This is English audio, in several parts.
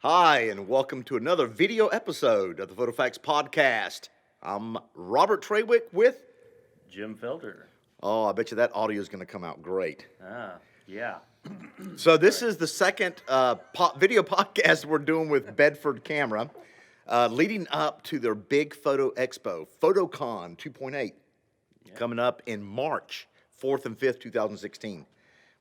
Hi, and welcome to another video episode of the FotoFacts podcast. I'm Robert Trawick with. Jim Felder. Oh, I bet you that audio is going to come out great. Yeah. So this is the second video podcast we're doing with Bedford Camera, leading up to their big photo expo, PhotoCon 2.8, coming up in March 4th and 5th, 2016.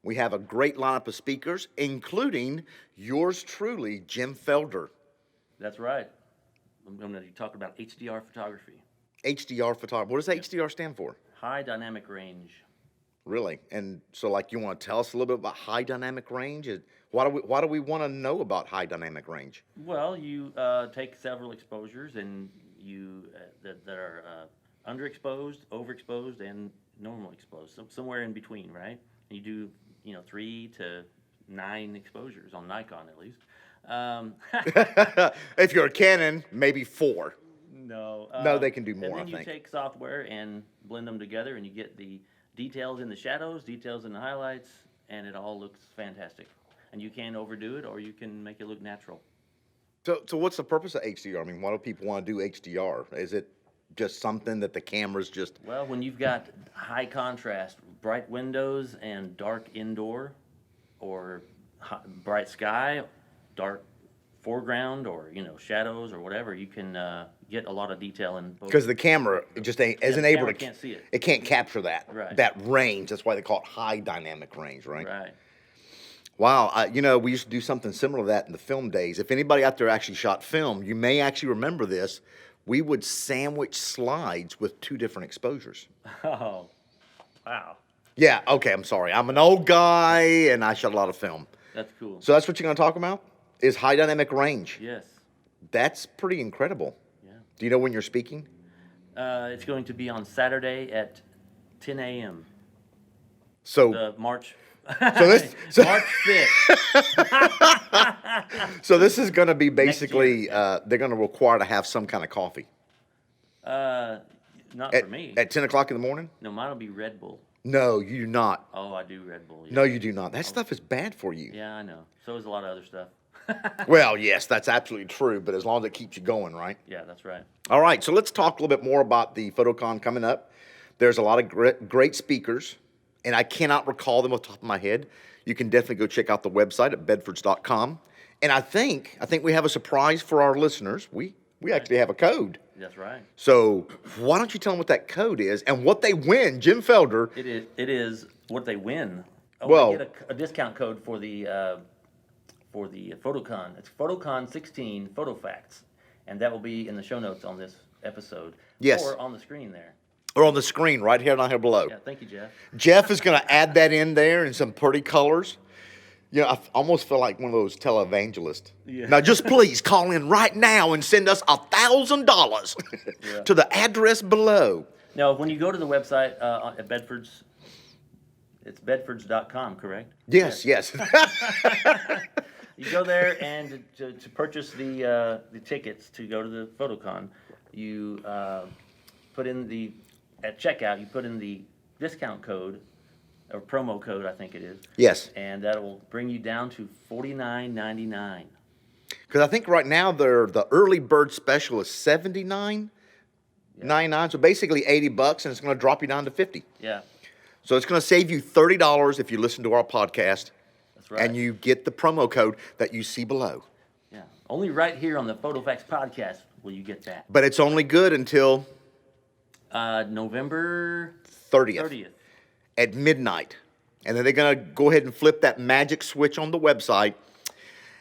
We have a great lineup of speakers, including yours truly, Jim Felder. That's right. I'm going to talk about HDR photography. HDR photography. What does HDR stand for? High dynamic range. Really? And so, like, you want to tell us a little bit about high dynamic range? Why do we want to know about high dynamic range? Well, you take several exposures and you that are underexposed, overexposed, and normal exposed, somewhere in between, right? And you do 3 to 9 exposures on Nikon at least. If you're a Canon, maybe 4. No, they can do more. And then I you think. take software and blend them together, and you get the details in the shadows, details in the highlights, and it all looks fantastic. And you can overdo it, or you can make it look natural. So what's the purpose of HDR? I mean, why do people want to do HDR? Is it just something that the cameras just? Well, when you've got high contrast, bright windows and dark indoor, or bright sky, dark foreground, or shadows or whatever, you can get a lot of detail in both. Because the camera just isn't able to. Can't see it. It can't capture that. Right. That range. That's why they call it high dynamic range, right? Right. Wow, we used to do something similar to that in the film days. If anybody out there actually shot film, you may actually remember this. We would sandwich slides with 2 different exposures. Oh, wow. Yeah, okay, I'm sorry. I'm an old guy, and I shot a lot of film. That's cool. So that's what you're going to talk about? Is high dynamic range. Yes. That's pretty incredible. Yeah. Do you know when you're speaking? It's going to be on Saturday at 10 a.m. So, March. March 5th. so this is going to be basically, they're going to require to have some kind of coffee. Not At, for me. At 10 o'clock in the morning? No, mine will be Red Bull. No, you do not. Oh, I do Red Bull. Yeah. No, you do not. That stuff is bad for you. Yeah, I know. So is a lot of other stuff. Well, yes, that's absolutely true, but as long as it keeps you going, right? Yeah, that's right. All right, so let's talk a little bit more about the PhotoCon coming up. There's a lot of great speakers, and I cannot recall them off the top of my head. You can definitely go check out the website at bedfords.com. And I think we have a surprise for our listeners. We actually have a code. That's right. So why don't you tell them what that code is and what they win, Jim Felder? It is what they win. Oh, Well- they get a discount code for the PhotoCon. It's PhotoCon 16 FotoFacts, and that will be in the show notes on this episode. Yes. Or on the screen there. Or on the screen right here down here below. Yeah, thank you, Jeff. Jeff is going to add that in there in some pretty colors. I almost feel like one of those televangelists. Yeah. Now, just please call in right now and send us $1,000 to the address below. Now, when you go to the website at Bedford's, it's bedfords.com, correct? Yes. You go there, and to purchase the tickets to go to the PhotoCon, you put in at checkout, you put in the discount code, or promo code, I think it is. Yes. And that will bring you down to $49.99. Because I think right now the early bird special is $79.99, so basically $80, and it's going to drop you down to $50. Yeah, So it's going to save you $30 if you listen to our podcast, that's right. and you get the promo code that you see below. Yeah, only right here on the PhotoFacts podcast will you get that. But it's only good until November 30th. At midnight. And then they're going to go ahead and flip that magic switch on the website,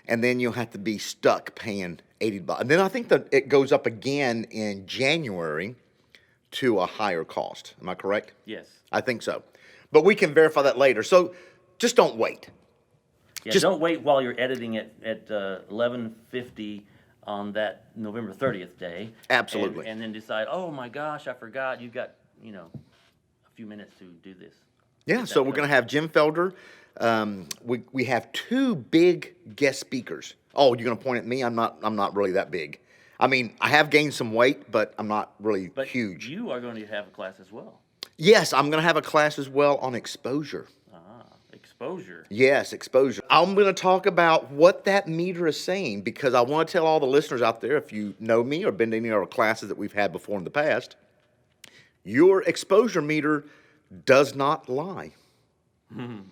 and then you'll have to be stuck paying $80. And then I think that it goes up again in January to a higher cost. Am I correct? Yes. I think so. But we can verify that later. So just don't wait. Yeah, don't wait while you're editing it at 11:50 on that November 30th day. Absolutely. And then decide, oh my gosh, I forgot. You've got, a few minutes to do this. Yeah, so we're going to have Jim Felder. We have 2 big guest speakers. Oh, you're going to point at me? I'm not really that big. I mean, I have gained some weight, but I'm not really But huge. you are going to have a class as well. Yes, I'm going to have a class as well on exposure. Exposure. Yes, exposure. I'm going to talk about what that meter is saying because I want to tell all the listeners out there, if you know me or been to any of our classes that we've had before in the past, your exposure meter does not lie.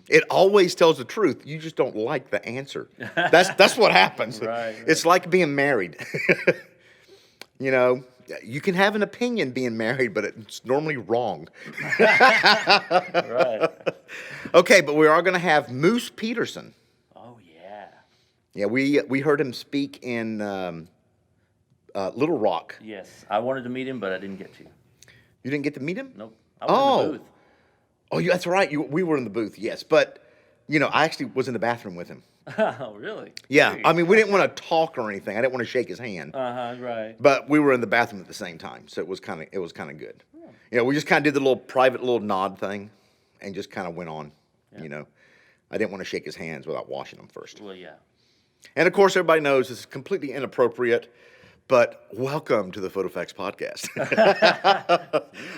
It always tells the truth. You just don't like the answer. That's what happens. Right. It's like being married. You know, you can have an opinion being married, but it's normally wrong. Right. Okay, but we are going to have Moose Peterson. Oh yeah. Yeah, we heard him speak in Little Rock. Yes, I wanted to meet him, but I didn't get to. You didn't get to meet him? Nope. I was in the booth. Oh, yeah, that's right. We were in the booth, yes. But, you know, I actually was in the bathroom with him. Oh, really? Yeah, Great. I mean, we didn't want to talk or anything. I didn't want to shake his hand. Right. But we were in the bathroom at the same time, so it was kind of good. Yeah. You know, we just kind of did the little private little nod thing, and just kind of went on. Yeah. You know, I didn't want to shake his hands without washing them first. Well, yeah. And of course, everybody knows this is completely inappropriate, but welcome to the FotoFact podcast.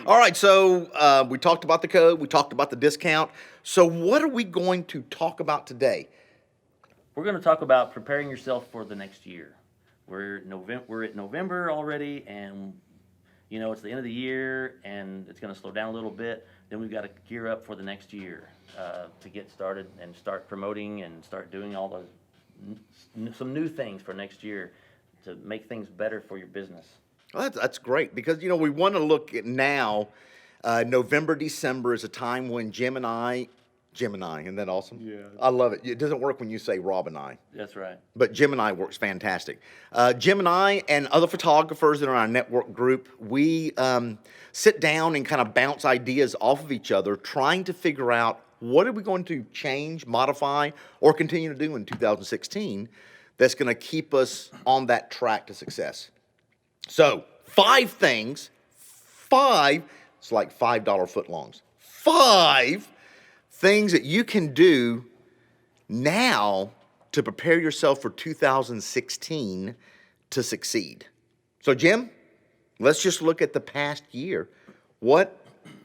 All right, so we talked about the code, we talked about the discount. So what are we going to talk about today? We're going to talk about preparing yourself for the next year. We're at November already, and you know it's the end of the year, and it's going to slow down a little bit. Then we've got to gear up for the next year to get started and start promoting and start doing all some new things for next year to make things better for your business. Well, that's great because, you know, we want to look at now, November, December is a time when Jim and I, isn't that awesome? Yeah. I love it. It doesn't work when you say Rob and I. That's right. But Jim and I works fantastic. Jim and I and other photographers that are in our network group, we sit down and kind of bounce ideas off of each other, trying to figure out what are we going to change, modify, or continue to do in 2016 that's going to keep us on that track to success. So 5 things, it's like $5 footlongs, 5 things that you can do now to prepare yourself for 2016 to succeed. So Jim, let's just look at the past year. What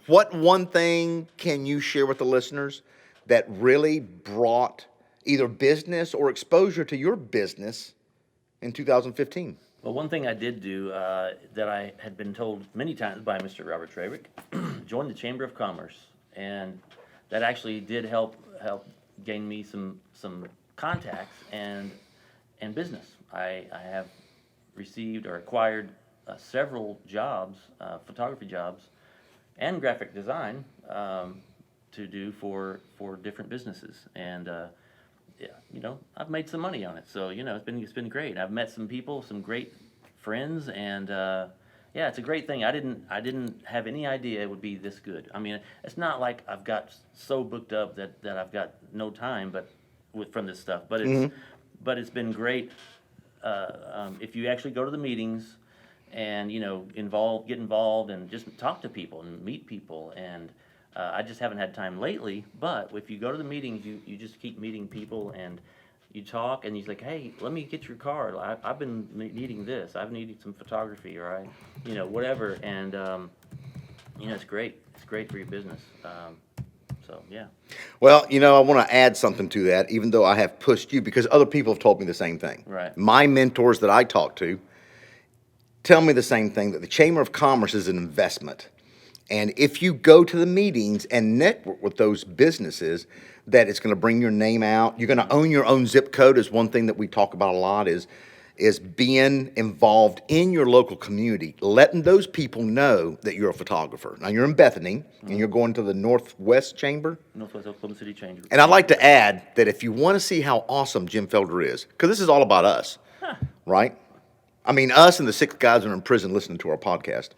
one thing can you share with the listeners that really brought either business or exposure to your business in 2015? Well, one thing I did do that I had been told many times by Mr. Robert Trawick, join the Chamber of Commerce, and that actually did help gain me some contacts and business. I have received or acquired several jobs, photography jobs, and graphic design to do for different businesses, and yeah, you know, I've made some money on it, so you know, it's been great. I've met some people, some great friends, and yeah, it's a great thing. I didn't have any idea it would be this good. I mean, it's not like I've got so booked up that I've got no time, from this stuff. But it's been great. If you actually go to the meetings, and you know, get involved, and just talk to people and meet people, and I just haven't had time lately. But if you go to the meetings, you just keep meeting people, and you talk, and he's like, hey, let me get your card. I've been needing this. I've needed some photography, or you know, whatever. And you know, it's great. It's great for your business. So yeah. Well, you know, I want to add something to that, even though I have pushed you, because other people have told me the same thing. Right. My mentors that I talk to tell me the same thing, that the Chamber of Commerce is an investment. And if you go to the meetings and network with those businesses, that it's going to bring your name out. You're going to own your own zip code is one thing that we talk about a lot, is being involved in your local community, letting those people know that you're a photographer. Now, you're in Bethany, and you're going to the Northwest Chamber. Northwest Oklahoma City Chamber. And I'd like to add that if you want to see how awesome Jim Felder is, because this is all about us, right? I mean, us and the 6 guys that are in prison listening to our podcast.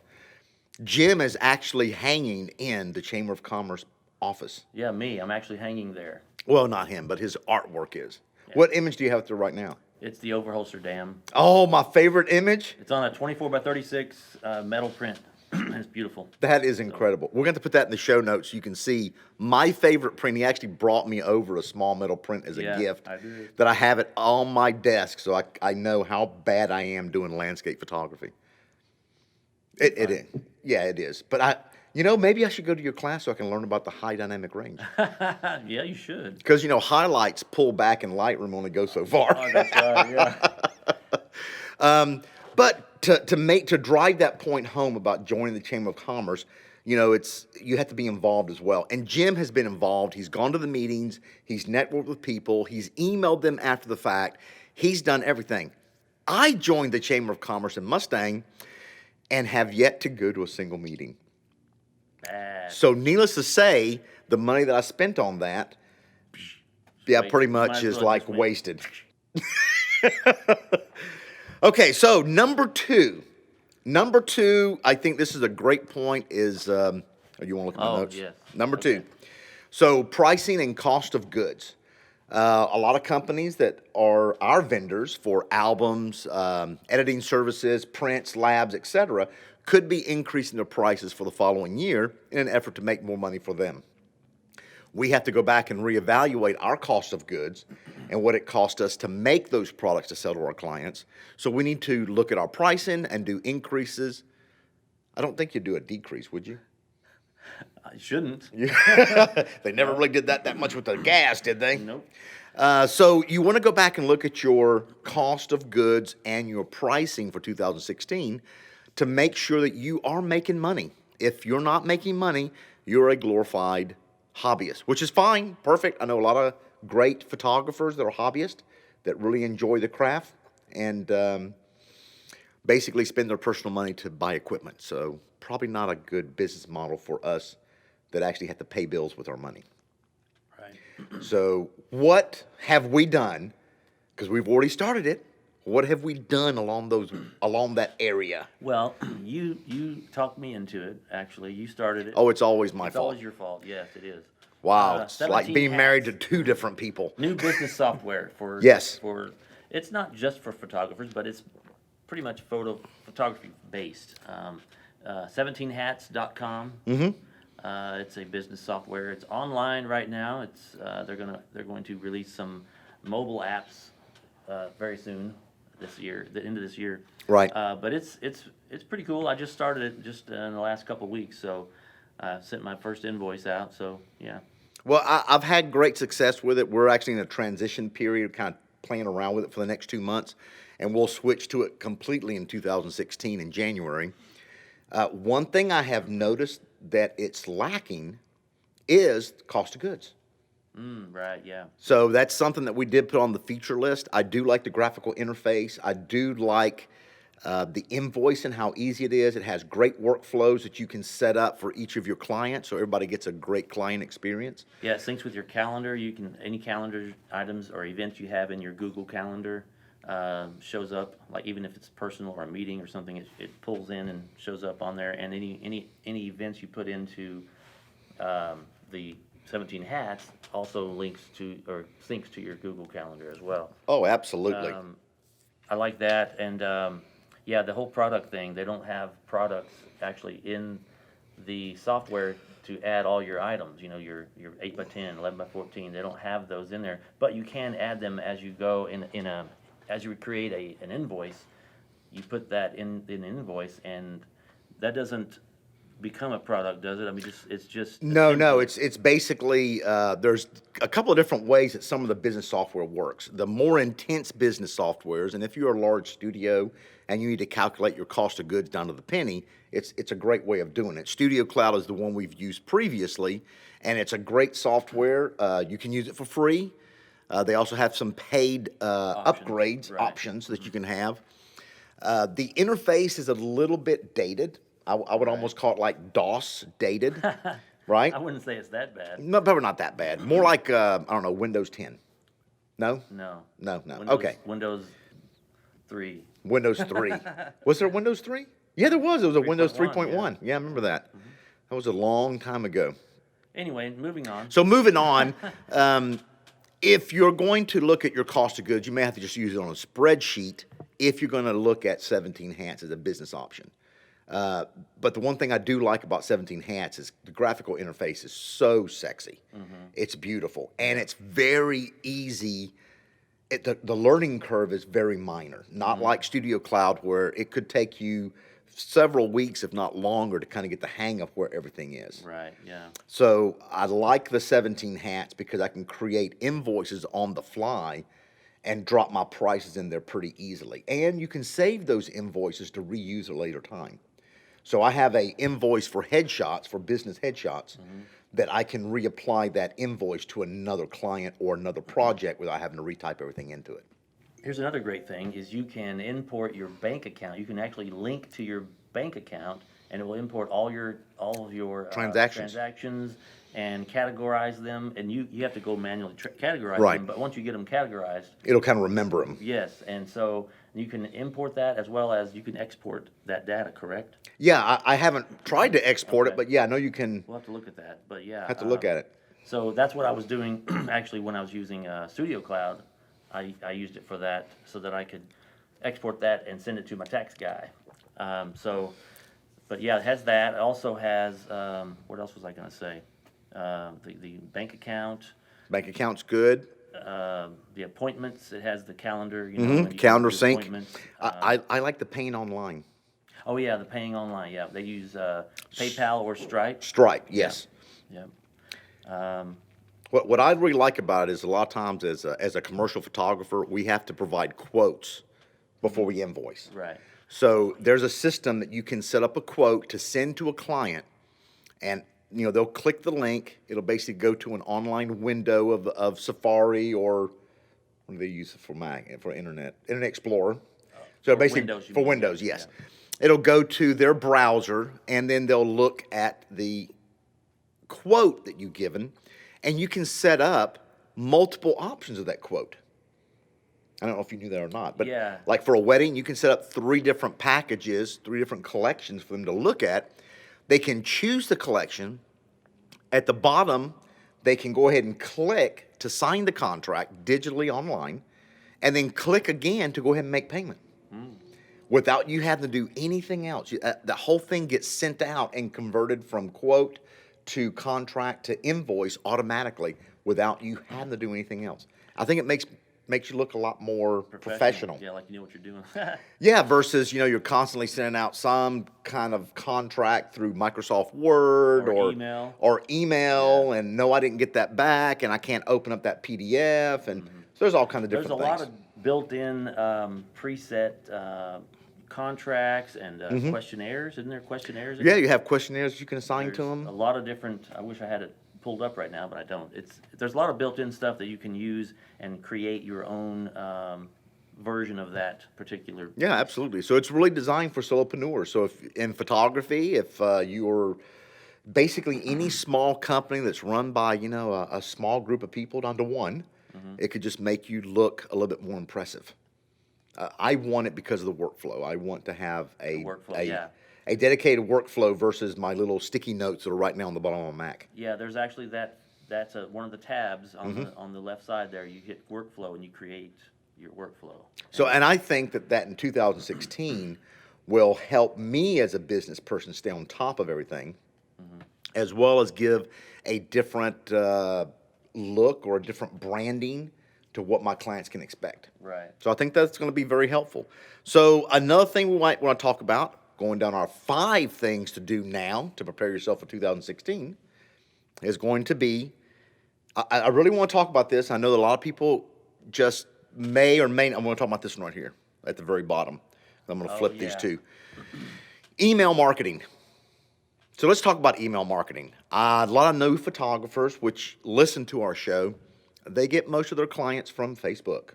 Jim is actually hanging in the Chamber of Commerce office. Yeah, me. I'm actually hanging there. Well, not him, but his artwork is. Yeah. What image do you have up there right now? It's the Overholser Dam. Oh, my favorite image? It's on a 24 by 36 metal print. It's beautiful. That is incredible. We're going to put that in the show notes so you can see my favorite print. He actually brought me over a small metal print as a gift. I did. That I have it on my desk, so I know how bad I am doing landscape photography. It is. Yeah, it is. But You know, maybe I should go to your class so I can learn about the high dynamic range. Yeah, you should. Because, you know, highlights pull back in Lightroom only go so far. Oh, that's right. Yeah. But to drive that point home about joining the Chamber of Commerce, you know, you have to be involved as well. And Jim has been involved. He's gone to the meetings. He's networked with people. He's emailed them after the fact. He's done everything. I joined the Chamber of Commerce in Mustang and have yet to go to a single meeting. Bad. So needless to say, the money that I spent on that, yeah, pretty Might much as is well like just make- wasted. Okay, so number two, I think this is a great point. Is you want to look at my Oh, notes? yes. Number Okay. two, so pricing and cost of goods. A lot of companies that are our vendors for albums, editing services, prints, labs, etc., could be increasing their prices for the following year in an effort to make more money for them. We have to go back and reevaluate our cost of goods and what it cost us to make those products to sell to our clients. So we need to look at our pricing and do increases. I don't think you'd do a decrease, would you? I shouldn't. They never really did that much with the gas, did they? Nope. So you want to go back and look at your cost of goods and your pricing for 2016 to make sure that you are making money. If you're not making money, you're a glorified hobbyist, which is fine, perfect. I know a lot of great photographers that are hobbyists that really enjoy the craft and basically spend their personal money to buy equipment. So probably not a good business model for us that actually have to pay bills with our money. Right. So what have we done? Because we've already started it. What have we done along that area? Well, you talked me into it. Actually, you started it. Oh, it's always my it's fault. always your fault. Yes, it is. Wow, it's like 17 being married to hats. two different people. New business software for Yes. For it's not just for photographers, but it's pretty much photography based. 17hats.com. Mm-hmm. It's a business software. It's online right now. It's they're going to release some mobile apps very soon this year, the end of this year. Right. But it's pretty cool. I just started it just in the last couple of weeks, so I sent my first invoice out. So yeah. Well, I've had great success with it. We're actually in a transition period, kind of playing around with it for the next 2 months, and we'll switch to it completely in 2016 in January. One thing I have noticed that it's lacking is cost of goods. Right. Yeah. So that's something that we did put on the feature list. I do like the graphical interface. I do like the invoice and how easy it is. It has great workflows that you can set up for each of your clients, so everybody gets a great client experience. Yeah, it syncs with your calendar. You can any calendar items or events you have in your Google Calendar shows up. Like even if it's personal or a meeting or something, it pulls in and shows up on there. And any events you put into the 17 hats also links to or syncs to your Google Calendar as well. Oh, absolutely. I like that, and yeah, the whole product thing. They don't have products actually in the software to add all your items. You know, your 8x10, 11x14. They don't have those in there, but you can add them as you go as you create an invoice. You put that in an invoice, and that doesn't become a product, does it? I mean, it's just No, it's basically there's a couple of different ways that some of the business software works. The more intense business softwares, and if you're a large studio and you need to calculate your cost of goods down to the penny, it's a great way of doing it. Studio Cloud is the one we've used previously, and it's a great software. You can use it for free. They also have some paid upgrades right. options that you can have. The interface is a little bit dated. I would almost call it like DOS dated, right? I wouldn't say it's that bad. No, probably not that bad. More like, I don't know, Windows 10. No? No. No. Windows, Okay. Windows 3. Windows 3. Was there a Windows 3? Yeah, there was. It was a Windows 3.1, 3.1. Yeah, I remember that. That was a long time ago. Anyway, moving on. So moving on, if you're going to look at your cost of goods, you may have to just use it on a spreadsheet if you're going to look at 17 hats as a business option. But the one thing I do like about 17 hats is the graphical interface is so sexy. It's beautiful, and it's very easy. The learning curve is very minor, not like Studio Cloud where it could take you several weeks, if not longer, to kind of get the hang of where everything is. Right, yeah. So I like the 17 hats because I can create invoices on the fly and drop my prices in there pretty easily. And you can save those invoices to reuse at a later time. So I have a invoice for headshots, for business headshots, that I can reapply that invoice to another client or another project without having to retype everything into it. Here's another great thing is you can import your bank account. You can actually link to your bank account and it will import all of your transactions and categorize them. And you have to go manually categorize Right. them, but once you get them categorized, It'll kind of remember them. yes. And so you can import that as well as you can export that data, correct? Yeah, I haven't tried to export it, Okay. but yeah, I know you can We'll have to look at that, but yeah. have to look at it. So that's what I was doing actually when I was using Studio Cloud. I used it for that so that I could export that and send it to my tax guy. But yeah, it has that. It also has, what else was I going to say? The bank account, Bank account's good. the appointments. It has the calendar, you know. when you can Calendar do sync. appointments. I like the paying online. Oh yeah, the paying online. Yeah, they use PayPal or Stripe. Stripe, yes. Yeah. What I really like about it is a lot of times as a commercial photographer, we have to provide quotes before we invoice. Right. So there's a system that you can set up a quote to send to a client, and they'll click the link. It'll basically go to an online window of Safari, or what do they use it for Mac, for Internet Explorer. So for basically Windows, you for mean, Windows, yeah, yes. It'll go to their browser, and then they'll look at the quote that you've given, and you can set up multiple options of that quote. I don't know if you knew that or not, but Yeah. like for a wedding, you can set up 3 different packages, 3 different collections for them to look at. They can choose the collection. At the bottom, they can go ahead and click to sign the contract digitally online, and then click again to go ahead and make payment. Without you having to do anything else. The whole thing gets sent out and converted from quote to contract to invoice automatically without you having to do anything else. I think it makes you look a lot more professional. Yeah, like you know what you're doing. Yeah, versus you're constantly sending out some kind of contract through Microsoft Word Or email. and no, I didn't get that back, and I can't open up that PDF, and so there's all kinds of There's different a things. lot of built-in preset contracts and questionnaires. Isn't there questionnaires? Yeah, you have questionnaires you can assign to There's them. a lot of different. I wish I had it pulled up right now, but I don't. There's a lot of built-in stuff that you can use and create your own version of that particular. Yeah, absolutely. So it's really designed for solopreneurs. So if in photography, if you're basically any small company that's run by a small group of people down to one, it could just make you look a little bit more impressive. I want it because of the workflow. I want to have a dedicated workflow versus my little sticky notes that are right now on the bottom of my Mac. Yeah, there's actually that's one of the tabs on the left side there. You hit workflow and you create your workflow. So, and I think that in 2016 will help me as a business person stay on top of everything, as well as give a different look or a different branding to what my clients can expect. Right. So I think that's going to be very helpful. So another thing we might want to talk about, going down our 5 things to do now to prepare yourself for 2016, is going to be, I really want to talk about this. I know that a lot of people just may or may not. I'm going to talk about this one right here at the very bottom. I'm going to flip these 2. Email marketing. So let's talk about email marketing. A lot of new photographers which listen to our show, they get most of their clients from Facebook.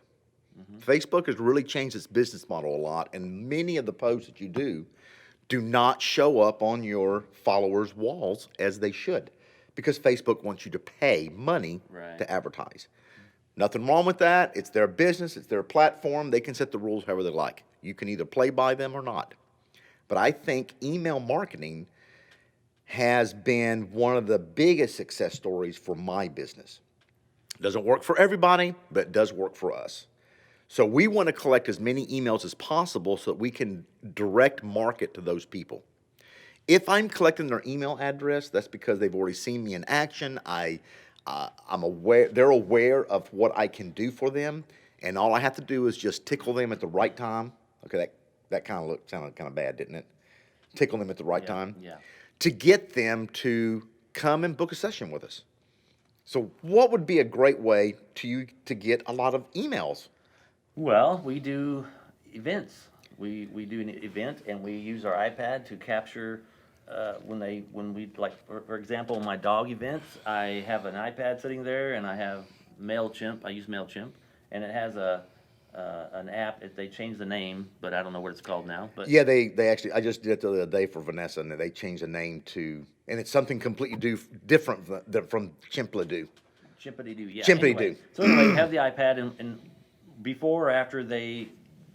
Facebook has really changed its business model a lot, and many of the posts that you do not show up on your followers' walls as they should, because Facebook wants you to pay money to advertise. Nothing wrong with that. It's their business. It's their platform. They can set the rules however they like. You can either play by them or not. But I think email marketing has been one of the biggest success stories for my business. It doesn't work for everybody, but it does work for us. So we want to collect as many emails as possible so that we can direct market to those people. If I'm collecting their email address, that's because they've already seen me in action. I'm aware, they're aware of what I can do for them, and all I have to do is just tickle them at the right time. Okay, that kind of sounded kind of bad, didn't it? tickle them at the right Yeah, time, yeah. to get them to come and book a session with us. So what would be a great way to get a lot of emails? Well, we do events. We do an event and we use our iPad to capture when we like for example my dog events. I have an iPad sitting there and I have MailChimp. I use MailChimp and it has an app. They changed the name, but I don't know what it's called now. But Yeah, they actually, I just did it the other day for Vanessa, and they changed the name to, and it's something completely different from Chimply Do. Chimpity Doo, yeah. Chimpity Anyway, Doo. so anyway, you have the iPad, and before or after they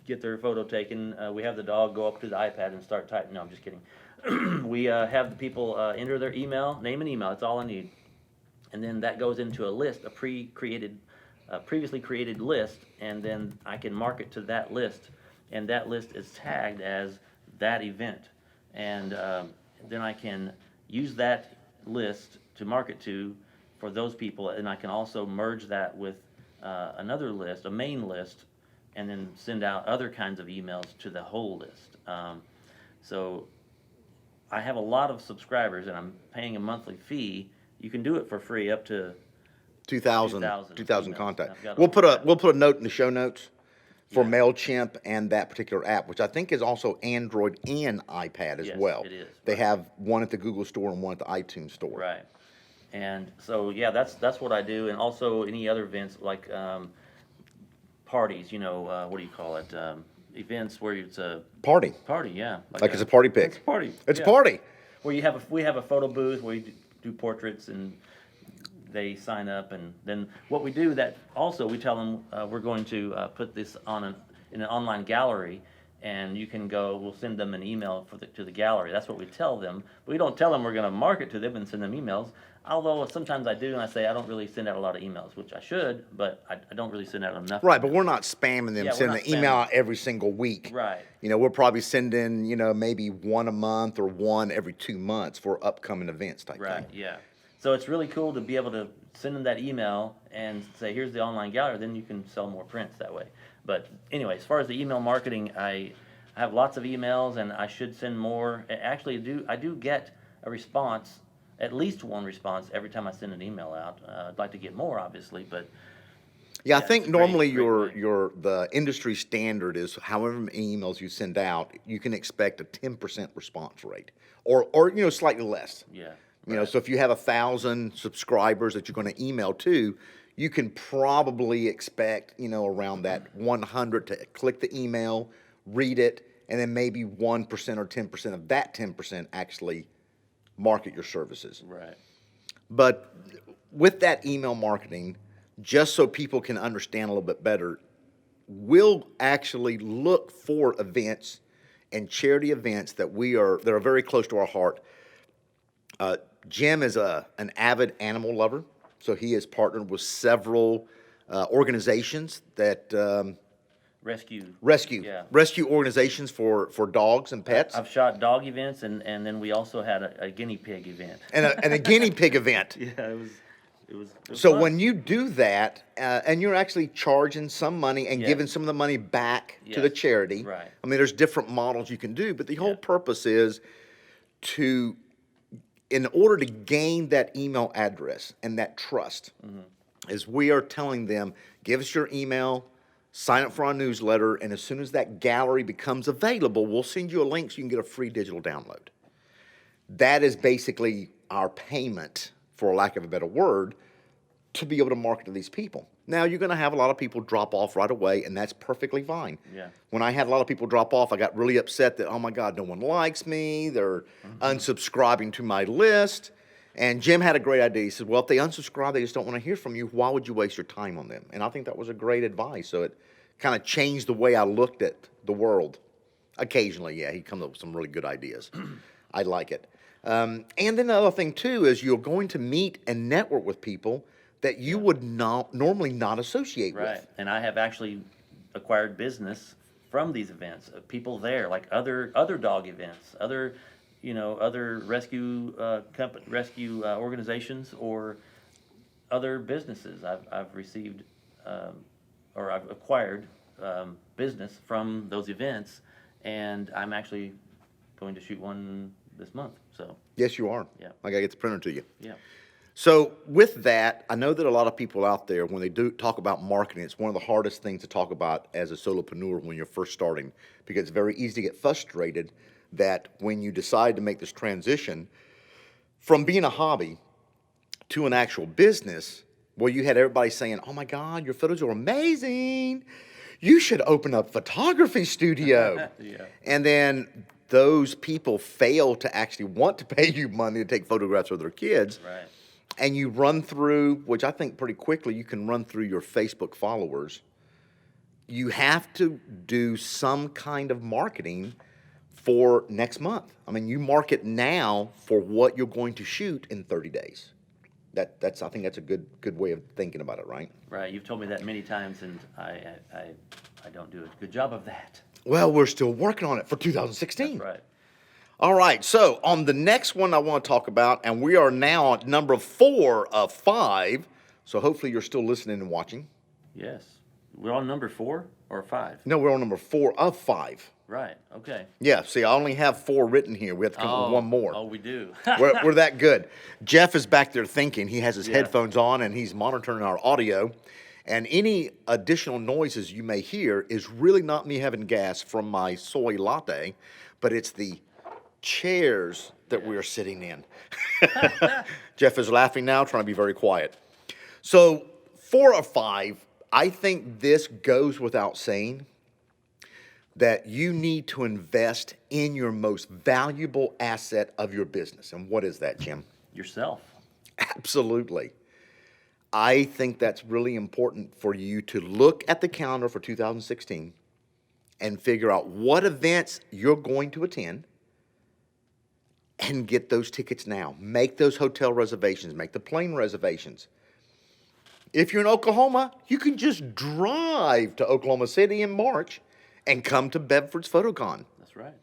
get their photo taken, we have the dog go up to the iPad and start typing. No, I'm just kidding. We have the people enter their email, name and email. That's all I need, and then that goes into a list, a previously created list, and then I can market to that list, and that list is tagged as that event, and then I can use that list to market to for those people, and I can also merge that with another list, a main list, and then send out other kinds of emails to the whole list. So I have a lot of subscribers, and I'm paying a monthly fee. You can do it for free up to 2,000 emails. contacts. I've got We'll all put a that. we'll put a note in the show notes for Yeah. MailChimp and that particular app, which I think is also Android and iPad as Yes, well. it is, They right. have one at the Google Store and one at the iTunes Store. Right. And so, yeah, that's what I do, and also any other events like parties. What do you call it? Events where it's a Party. party, yeah. Like it's a party pick. It's a party. It's yeah. a party. Where we have a photo booth where we do portraits and they sign up, and then what we do that also we tell them we're going to put this in an online gallery, and you can go. We'll send them an email to the gallery. That's what we tell them. We don't tell them we're going to market to them and send them emails. Although sometimes I do, and I say I don't really send out a lot of emails, which I should, but I don't really send out enough. Right, but we're not spamming them, Yeah, we're sending not an email spamming. out every single week. Right. We're probably sending, maybe one a month or one every 2 months for upcoming events type Right, thing. yeah. So it's really cool to be able to send them that email and say, here's the online gallery, then you can sell more prints that way. But anyway, as far as the email marketing, I have lots of emails and I should send more. Actually, I do get a response, at least one response every time I send an email out. I'd like to get more, obviously, but Yeah, I Yeah, think it's a great- normally great way. the industry standard is however many emails you send out, you can expect a 10% response rate, or slightly less. yeah. So if you have 1,000 subscribers that you're going to email to, you can probably expect around that 100 to click the email, read it, and then maybe 1% or 10% of that 10% actually market your services. Right. But with that email marketing, just so people can understand a little bit better, we'll actually look for events and charity events that are very close to our heart. Jim is an avid animal lover, so he has partnered with several organizations that Rescue. rescue Yeah. organizations for dogs and pets, I've shot dog events, and then we also had a guinea pig event. and a guinea pig event. Yeah, it was So fun. when you do that, and you're actually charging some money and Yes. giving some of the money back to the Yes. charity, Right. I mean, there's different models you can do, but the whole Yeah. purpose is in order to gain that email address and that trust, is we are telling them, give us your email, sign up for our newsletter, and as soon as that gallery becomes available, we'll send you a link so you can get a free digital download. That is basically our payment, for lack of a better word, to be able to market to these people. Now, you're going to have a lot of people drop off right away, and that's perfectly fine. Yeah. When I had a lot of people drop off, I got really upset that, oh my God, no one likes me. They're unsubscribing to my list. And Jim had a great idea. He said, well, if they unsubscribe, they just don't want to hear from you. Why would you waste your time on them? And I think that was a great advice. So it kind of changed the way I looked at the world. Occasionally, yeah, he comes up with some really good ideas. I like it. And then the other thing, too, is you're going to meet and network with people that you would normally not associate Right, with. and I have actually acquired business from these events. People there, like other dog events, other rescue organizations or other businesses. I've received or I've acquired business from those events, and I'm actually going to shoot one this month. So Yes, you are. Yeah. I got to get the printer to you. yeah, So with that, I know that a lot of people out there, when they do talk about marketing, it's one of the hardest things to talk about as a solopreneur when you're first starting, because it's very easy to get frustrated that when you decide to make this transition from being a hobby to an actual business, well, you had everybody saying, "Oh my God, your photos are amazing. You should open a photography studio." yeah, And then those people fail to actually want to pay you money to take photographs of their kids. right. And you run through, which I think pretty quickly you can run through your Facebook followers. You have to do some kind of marketing for next month. I mean, you market now for what you're going to shoot in 30 days. I think that's a good way of thinking about it, right? Right. You've told me that many times, and I don't do a good job of that. Well, we're still working on it for 2016. That's right. All right, so on the next one I want to talk about, and we are now at number 4 of 5, so hopefully you're still listening and watching. Yes. We're on number 4 or 5. No, we're on number 4 of 5. Right. Okay. Yeah, see, I only have 4 written here. We have to come up with one more. Oh, we do. We're that good. Jeff is back there thinking. He has his Yeah. headphones on, and he's monitoring our audio. And any additional noises you may hear is really not me having gas from my soy latte, but it's the chairs that we are sitting in. Jeff is laughing now, trying to be very quiet. So 4 or 5, I think this goes without saying that you need to invest in your most valuable asset of your business. And what is that, Jim? Yourself. Absolutely. I think that's really important for you to look at the calendar for 2016 and figure out what events you're going to attend and get those tickets now. Make those hotel reservations, make the plane reservations. If you're in Oklahoma, you can just drive to Oklahoma City in March and come to Bedford's PhotoCon That's right.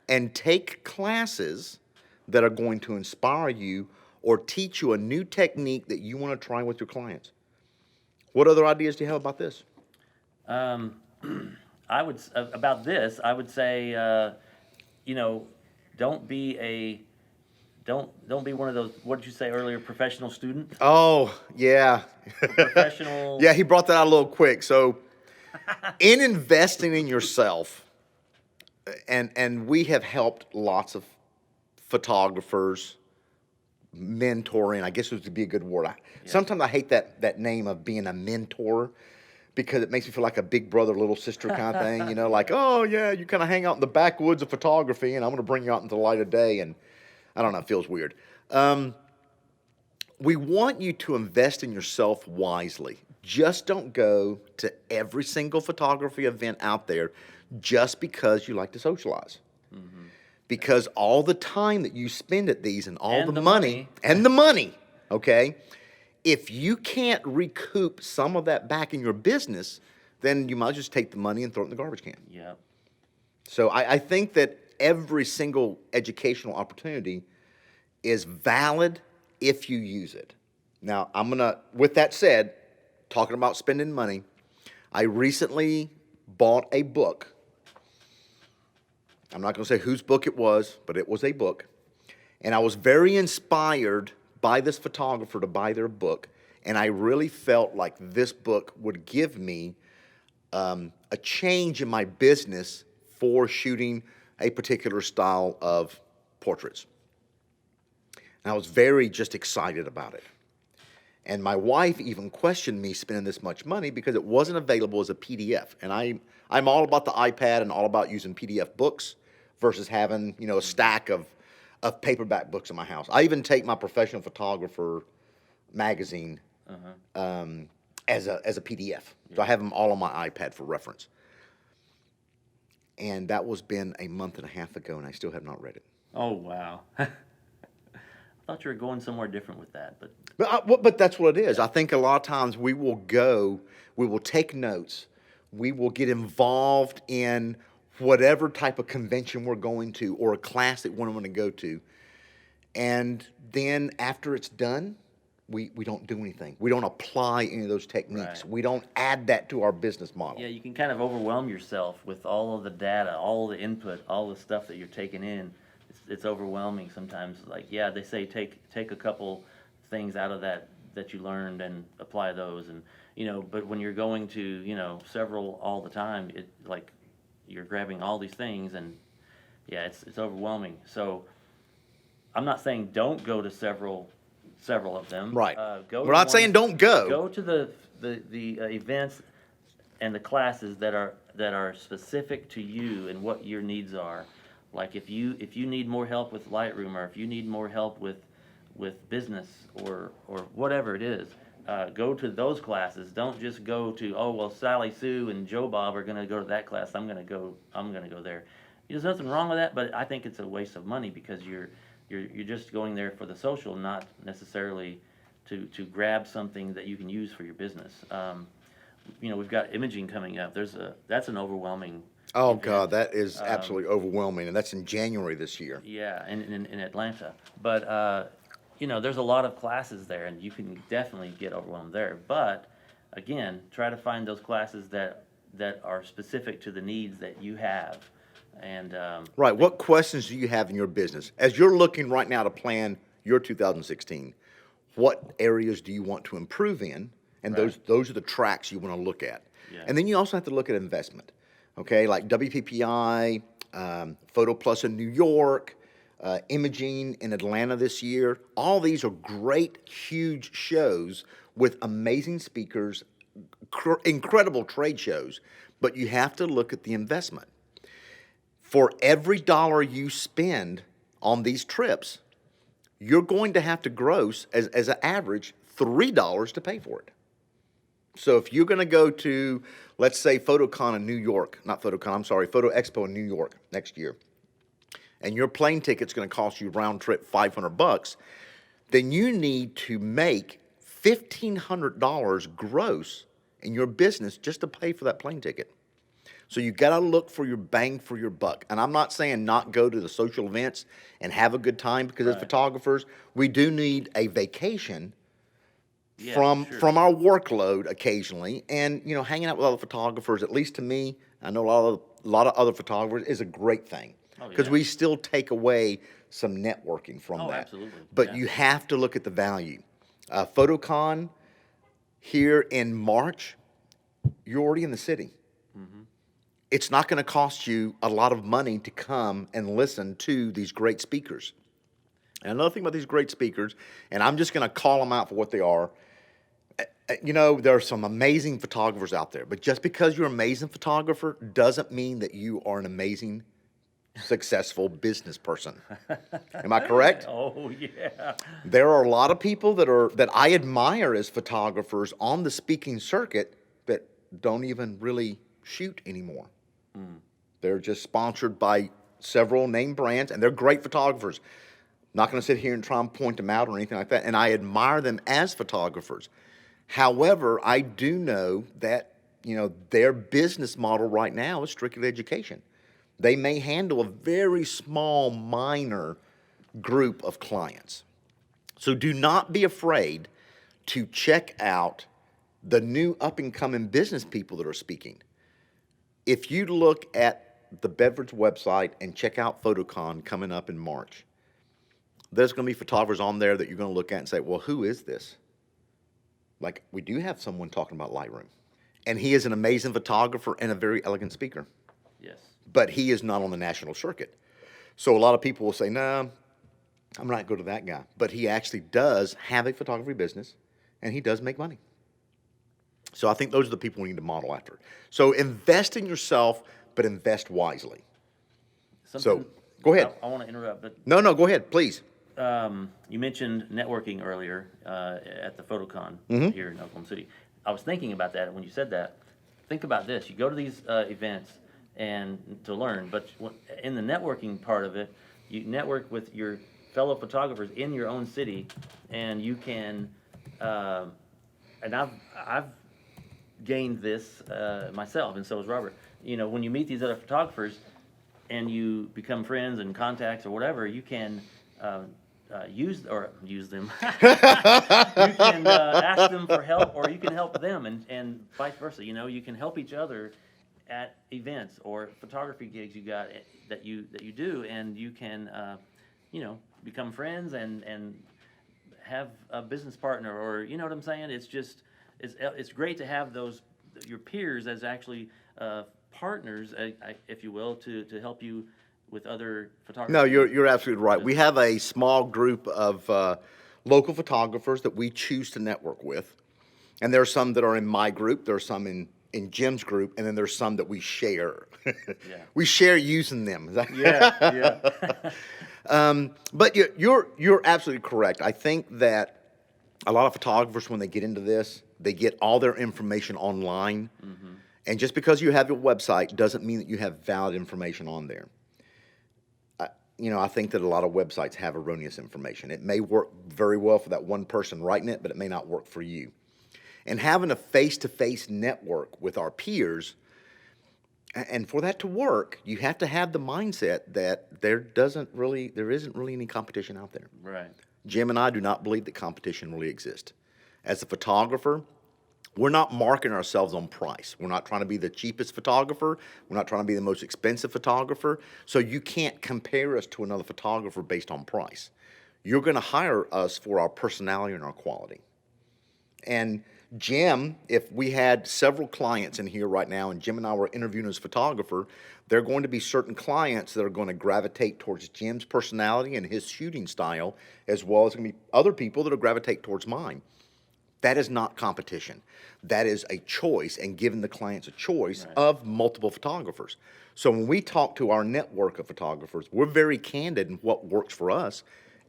and take classes that are going to inspire you or teach you a new technique that you want to try with your clients. What other ideas do you have about this? About this, I would say, don't be one of those. What did you say earlier? Professional student. Oh, yeah. Professional. Yeah, he brought that out a little quick. So, in investing in yourself, and we have helped lots of photographers, mentoring, I guess would be a good word. Sometimes I hate that name of being a mentor because it makes me feel like a big brother, little sister kind of thing, like, oh, yeah, you kind of hang out in the backwoods of photography, and I'm going to bring you out into the light of day, and I don't know, it feels weird. We want you to invest in yourself wisely. Just don't go to every single photography event out there just because you like to socialize. Mm-hmm. Because all the time that you spend at these and all the money, okay, if you can't recoup some of that back in your business, then you might just take the money and throw it in the garbage can. Yeah. So I think that every single educational opportunity is valid if you use it. Now, with that said, talking about spending money, I recently bought a book. I'm not going to say whose book it was, but it was a book. And I was very inspired by this photographer to buy their book. And I really felt like this book would give me a change in my business for shooting a particular style of portraits. And I was very just excited about it. And my wife even questioned me spending this much money because it wasn't available as a PDF. And I'm all about the iPad and all about using PDF books versus having, a stack of paperback books in my house. I even take my professional photographer magazine as a PDF. Yeah. So I have them all on my iPad for reference. And that was been a month and a half ago, and I still have not read it. Oh, wow. I thought you were going somewhere different with that, but... But that's what it is. I think a lot of times we will take notes, we will get involved in whatever type of convention we're going to or a class that we're going to go to. And then after it's done, we don't do anything. We don't apply any of those techniques. Right. We don't add that to our business model. Yeah, you can kind of overwhelm yourself with all of the data, all the input, all the stuff that you're taking in. It's overwhelming sometimes. Like, yeah, they say take a couple things out of that you learned and apply those, and but when you're going to several all the time, it like you're grabbing all these things, and yeah, it's overwhelming. So I'm not saying don't go to several of them. Right. Go We're to not saying don't go. Go to the events and the classes that are specific to you and what your needs are. Like if you need more help with Lightroom, or if you need more help with business or whatever it is, go to those classes. Don't just go to, oh well, Sally Sue and Joe Bob are going to go to that class. I'm going to go there. There's nothing wrong with that, but I think it's a waste of money because you're just going there for the social, not necessarily to grab something that you can use for your business. We've got imaging coming up. That's an overwhelming. Oh event. God, that is absolutely overwhelming, and that's in January this year. Yeah, in Atlanta. But there's a lot of classes there, and you can definitely get overwhelmed there. But again, try to find those classes that are specific to the needs that you have. And Right. What questions do you have in your business as you're looking right now to plan your 2016? What areas do you want to improve in? And Right. those are the tracks you want to look at. Yeah. And then you also have to look at investment. Okay, like WPPI, Photo Plus in New York, Imaging in Atlanta this year. All these are great, huge shows with amazing speakers, incredible trade shows. But you have to look at the investment. For every dollar you spend on these trips, you're going to have to gross, as an average, $3 to pay for it. So if you're going to go to, let's say, Photo Expo in New York next year, and your plane ticket's going to cost you round trip $500, then you need to make $1,500 gross in your business just to pay for that plane ticket. So you got to look for your bang for your buck. And I'm not saying not go to the social events and have a good time, because as Right. photographers, we do need a vacation Yeah, from sure. from our workload occasionally. And hanging out with other photographers, at least to me, I know a lot of other photographers, is a great thing, Oh, because yeah. we still take away some networking from Oh, that. absolutely. But Yeah. you have to look at the value. PhotoCon here in March, you're already in the city. It's not going to cost you a lot of money to come and listen to these great speakers. And another thing about these great speakers, and I'm just going to call them out for what they are. There are some amazing photographers out there, but just because you're an amazing photographer doesn't mean that you are an amazing, successful business person. Am I correct? Oh yeah. There are a lot of people that I admire as photographers on the speaking circuit that don't even really shoot anymore. They're just sponsored by several name brands, and they're great photographers. Not going to sit here and try and point them out or anything like that, and I admire them as photographers. However, I do know that their business model right now is strictly education. They may handle a very small, minor group of clients. So do not be afraid to check out the new up-and-coming business people that are speaking. If you look at the Bedford's website and check out PhotoCon coming up in March, there's going to be photographers on there that you're going to look at and say, well, who is this? Like, we do have someone talking about Lightroom. And he is an amazing photographer and a very elegant speaker. Yes. But he is not on the national circuit. So a lot of people will say, no, I'm not going to go to that guy. But he actually does have a photography business, and he does make money. So I think those are the people we need to model after. So invest in yourself, but invest wisely. Something, go ahead. I want to interrupt, but No, go ahead, please. you mentioned networking earlier at the PhotoCon Mm-hmm. here in Oklahoma City. I was thinking about that when you said that. Think about this: you go to these events and to learn, but in the networking part of it, you network with your fellow photographers in your own city, and you can. And I've gained this myself, and so has Robert. When you meet these other photographers and you become friends and contacts or whatever, you can use them. You can ask them for help, or you can help them, and vice versa. You can help each other at events or photography gigs you got that you do, and you can become friends and have a business partner, or you know what I'm saying. It's great to have your peers as actually partners, if you will, to help you with other photographers. No, you're absolutely right. We have a small group of local photographers that we choose to network with, and there are some that are in my group. There are some in Jim's group, and then there's some that we share. Yeah. We share using them. Yeah. But you're absolutely correct. I think that a lot of photographers, when they get into this, they get all their information online, and just because you have your website doesn't mean that you have valid information on there. I think that a lot of websites have erroneous information. It may work very well for that one person writing it, but it may not work for you. And having a face-to-face network with our peers, and for that to work, you have to have the mindset that there isn't really any competition out there. Right. Jim and I do not believe that competition really exists. As a photographer, we're not marking ourselves on price. We're not trying to be the cheapest photographer. We're not trying to be the most expensive photographer. So you can't compare us to another photographer based on price. You're going to hire us for our personality and our quality. And Jim, if we had several clients in here right now and Jim and I were interviewing as a photographer, there are going to be certain clients that are going to gravitate towards Jim's personality and his shooting style, as well as going to be other people that will gravitate towards mine. That is not competition. That is a choice, and giving the clients a choice of multiple photographers. So when we talk to our network of photographers, we're very candid in what works for us,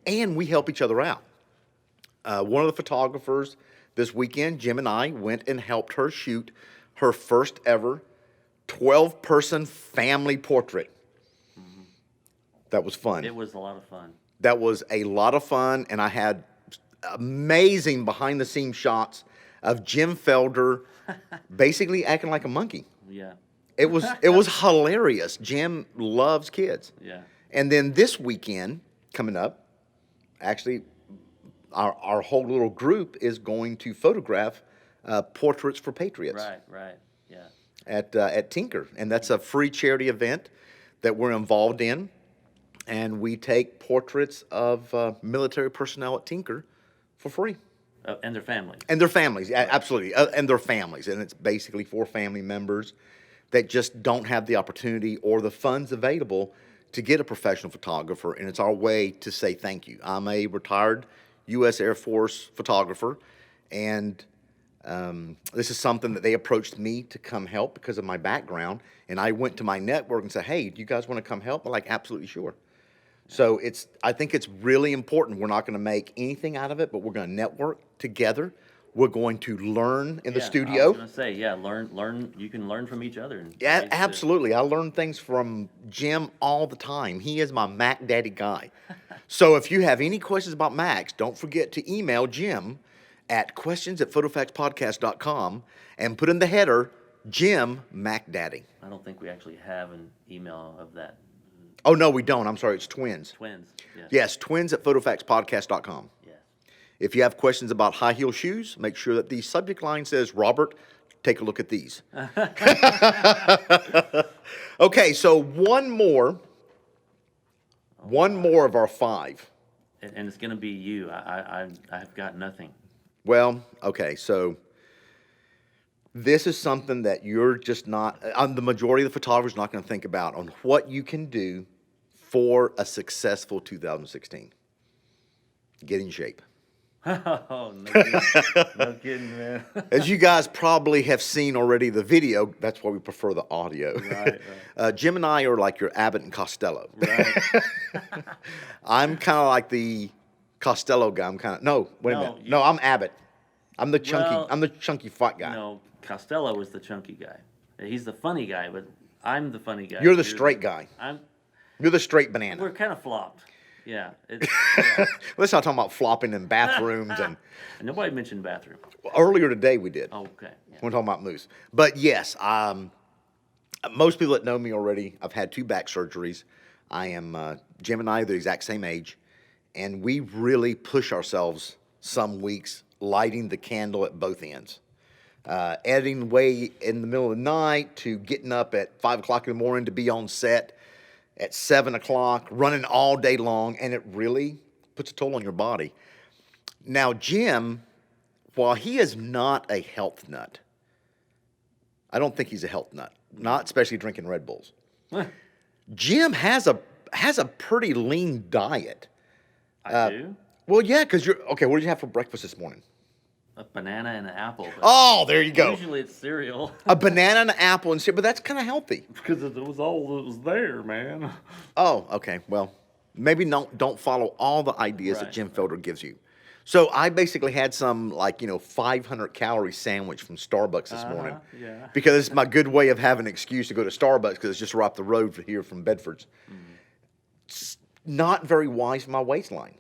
and we help each other out. One of the photographers this weekend, Jim and I went and helped her shoot her first ever 12-person family portrait. That was fun. It was a lot of fun. That was a lot of fun, and I had amazing behind-the-scenes shots of Jim Felder basically acting like a monkey. Yeah. It was hilarious. Jim loves kids. Yeah. And then this weekend coming up, actually, our whole little group is going to photograph Portraits for Patriots. Right. Yeah. At Tinker, and that's a free charity event that we're involved in, and we take portraits of military personnel at Tinker for free. And their families. And their families, absolutely, and their families, and it's basically for family members that just don't have the opportunity or the funds available to get a professional photographer, and it's our way to say thank you. I'm a retired U.S. Air Force photographer, and this is something that they approached me to come help because of my background, and I went to my network and said, hey, do you guys want to come help? I'm like, absolutely sure. So I think it's really important. We're not going to make anything out of it, but we're going to network together. We're going to learn in the studio. I was going to say, learn. You can learn from each other. Yeah, absolutely. I learn things from Jim all the time. He is my Mac Daddy guy. So if you have any questions about Macs, don't forget to email Jim at questions@photofactspodcast.com and put in the header, Jim Mac Daddy. I don't think we actually have an email of that. Oh, no, we don't. I'm sorry. It's twins. Twins. Yes. Yes, twins@photofactspodcast.com. Yes. If you have questions about high heel shoes, make sure that the subject line says, Robert, take a look at these. Okay, so one more of our 5. And it's going to be you. I have got nothing. Well, okay, so this is something that you're just not, the majority of the photographers not going to think about on what you can do for a successful 2016. Get in shape. Oh, no kidding. No kidding, man. As you guys probably have seen already the video, that's why we prefer the audio. Right. Jim and I are like your Abbott and Costello. Right. I'm kind of like the Costello guy. Wait a minute. No, I'm Abbott. I'm the chunky fat guy. No, Costello is the chunky guy. He's the funny guy, but I'm the funny guy. You're the straight guy. You're the straight banana. We're kind of flopped. Yeah. Let's not talk about flopping in bathrooms and. Nobody mentioned bathroom. Earlier today we did. Oh, okay. Yeah. We're talking about moose. But yes, most people that know me already, I've had 2 back surgeries. I am Jim and I are the exact same age, and we really push ourselves some weeks lighting the candle at both ends. Editing way in the middle of the night to getting up at 5 o'clock in the morning to be on set at 7 o'clock, running all day long, and it really puts a toll on your body. Now, Jim, while he is not a health nut, I don't think he's a health nut, not especially drinking Red Bulls. Jim has a pretty lean diet. I do? Well, yeah, because okay, what did you have for breakfast this morning? A banana and an apple. But Oh, there you go. usually it's cereal. A banana and an apple and shit, but that's kind of healthy. Because it was all that was there, man. Oh, okay. Well, maybe don't follow all the ideas that Right. Jim Felder gives you. So I basically had some 500-calorie sandwich from Starbucks this morning. Yeah. Because it's my good way of having an excuse to go to Starbucks because it's just right up the road here from Bedford's. It's not very wise for my waistline.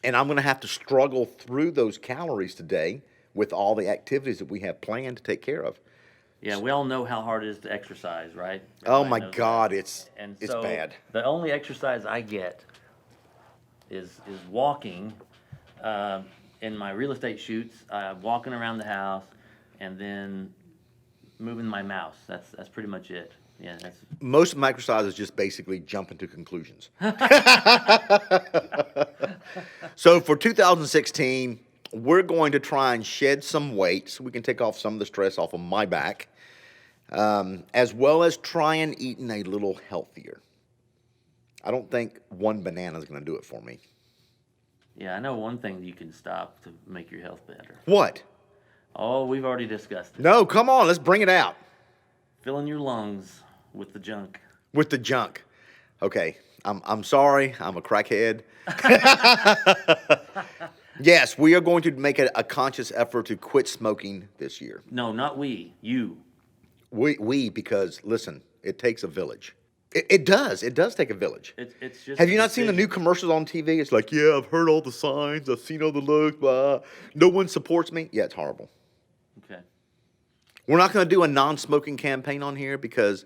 And I'm going to have to struggle through those calories today with all the activities that we have planned to take care of. Yeah, we all know how hard it is to exercise, right? Oh Everybody my knows God, that. it's And it's so bad. The only exercise I get is walking. In my real estate shoots, walking around the house, and then moving my mouse. That's pretty much it. Yeah, that's Most of my exercise is just basically jumping to conclusions. So for 2016, we're going to try and shed some weight so we can take off some of the stress off of my back, as well as try and eating a little healthier. I don't think one banana is going to do it for me. yeah. I know one thing you can stop to make your health better. What? Oh, we've already discussed it. No, come on, let's bring it out. Filling your lungs with the junk. With the junk. Okay, I'm sorry, I'm a crackhead. Yes, we are going to make a conscious effort to quit smoking this year. No, not we. You. We because listen, it takes a village. It does take a village. It's just. Have a you not seen the new decision. commercials on TV? It's like, yeah, I've heard all the signs, I've seen all the looks, blah. No one supports me. Yeah, it's horrible. Okay. We're not going to do a non-smoking campaign on here because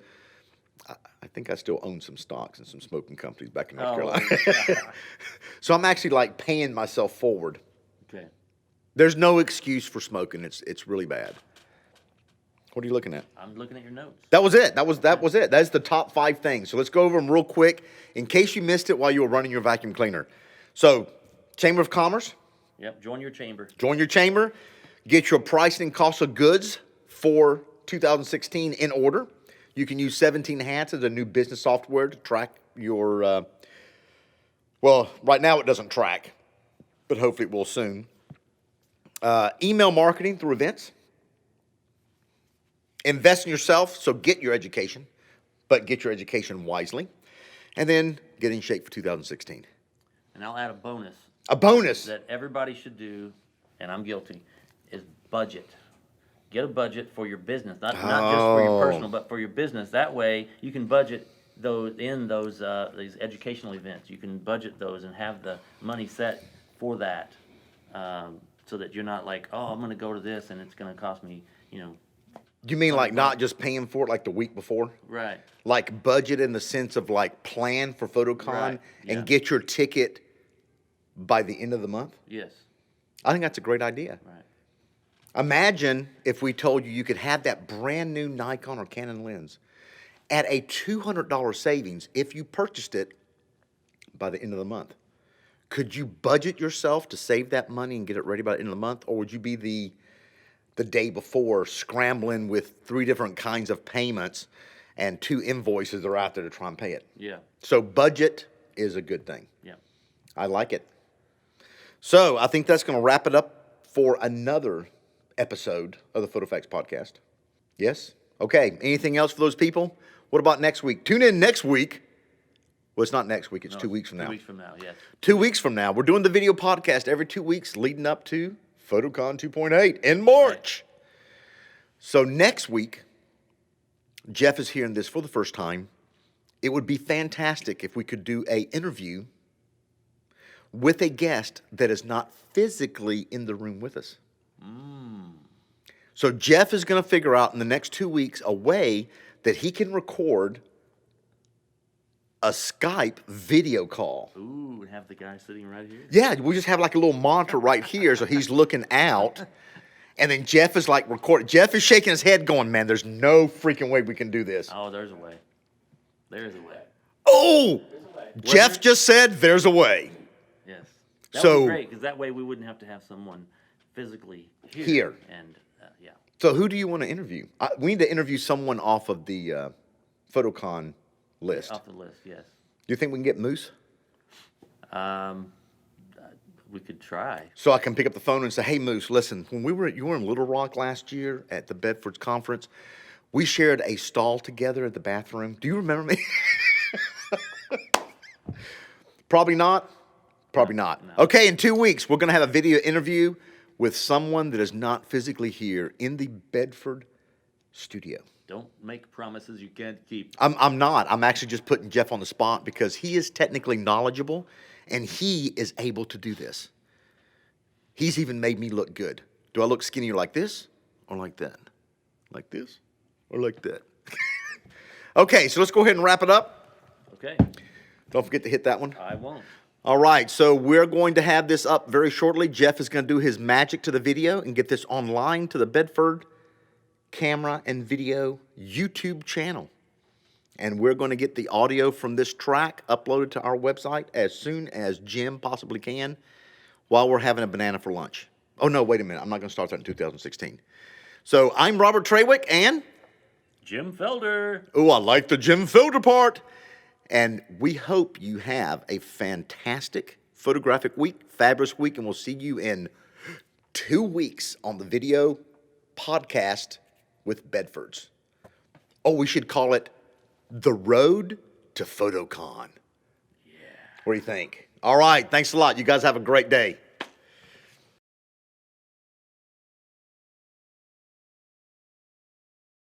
I think I still own some stocks in some smoking companies back in North Carolina. yeah. So I'm actually like paying myself forward. Okay. There's no excuse for smoking. It's really bad. What are you looking at? I'm looking at your notes. That was it. That was it. That's the top 5 things. So let's go over them real quick in case you missed it while you were running your vacuum cleaner. So, Chamber of Commerce, Yep. Join your chamber. join your chamber, get your price and cost of goods for 2016 in order. You can use 17 Hats as a new business software to track your, well, right now it doesn't track, but hopefully it will soon. Email marketing through events. Invest in yourself, so get your education, but get your education wisely. And then get in shape for 2016. And I'll add a bonus A bonus. that everybody should do, and I'm guilty, is budget. Get a budget for your business, not just for your personal, but for your business. That way, you can budget those these educational events. You can budget those and have the money set for that, so that you're not like, oh, I'm going to go to this and it's going to cost me, You mean like not just paying for it like the week before? Right. Like budget in the sense of like plan for PhotoCon Right, yeah. and get your ticket by the end of the month? Yes. I think that's a great idea. Right. Imagine if we told you could have that brand new Nikon or Canon lens at a $200 savings if you purchased it by the end of the month. Could you budget yourself to save that money and get it ready by the end of the month? Or would you be the day before scrambling with 3 different kinds of payments and 2 invoices that are out there to try and pay it? Yeah. So budget is a good thing. Yeah. I like it. So I think that's going to wrap it up for another episode of the FotoFact podcast. Yes? Okay. Anything else for those people? What about next week? Tune in next week. Well, it's not next week. It's 2 weeks from now. 2 weeks from now, yes. 2 weeks from now. We're doing the video podcast every 2 weeks leading up to PhotoCon 2.8 in March. So next week, Jeff is hearing this for the first time. It would be fantastic if we could do an interview with a guest that is not physically in the room with us. So Jeff is going to figure out in the next 2 weeks a way that he can record a Skype video call. Ooh, and have the guy sitting right here. Yeah, we just have like a little monitor right here, so he's looking out. And then Jeff is like recording. Jeff is shaking his head going, man, there's no freaking way we can do this. Oh, there's a way. There's a way. Oh, Jeff just said there's a way. Yes. That So- would be great, because that way we wouldn't have to have someone physically here. Here. And, yeah. So who do you want to interview? We need to interview someone off of the PhotoCon list. Off the list, yes. Do you think we can get Moose? We could try. So I can pick up the phone and say, hey, Moose, listen, when you were in Little Rock last year at the Bedford's conference, we shared a stall together at the bathroom. Do you remember me? Probably not. Probably not. No. Okay, in 2 weeks, we're going to have a video interview with someone that is not physically here in the Bedford studio. Don't make promises you can't keep. I'm not. I'm actually just putting Jeff on the spot because he is technically knowledgeable and he is able to do this. He's even made me look good. Do I look skinnier like this or like that? Like this or like that? Okay, so let's go ahead and wrap it up. Okay, Don't forget to hit that one. I won't. All right, so we're going to have this up very shortly. Jeff is going to do his magic to the video and get this online to the Bedford Camera and Video YouTube channel. And we're going to get the audio from this track uploaded to our website as soon as Jim possibly can while we're having a banana for lunch. Oh, no, wait a minute. I'm not going to start that in 2016. So I'm Robert Trawick and... Jim Felder. Oh, I like the Jim Felder part. And we hope you have a fantastic photographic week, fabulous week, and we'll see you in 2 weeks on the video podcast with Bedfords. Oh, we should call it The Road to PhotoCon. Yeah. What do you think? All right, thanks a lot. You guys have a great day.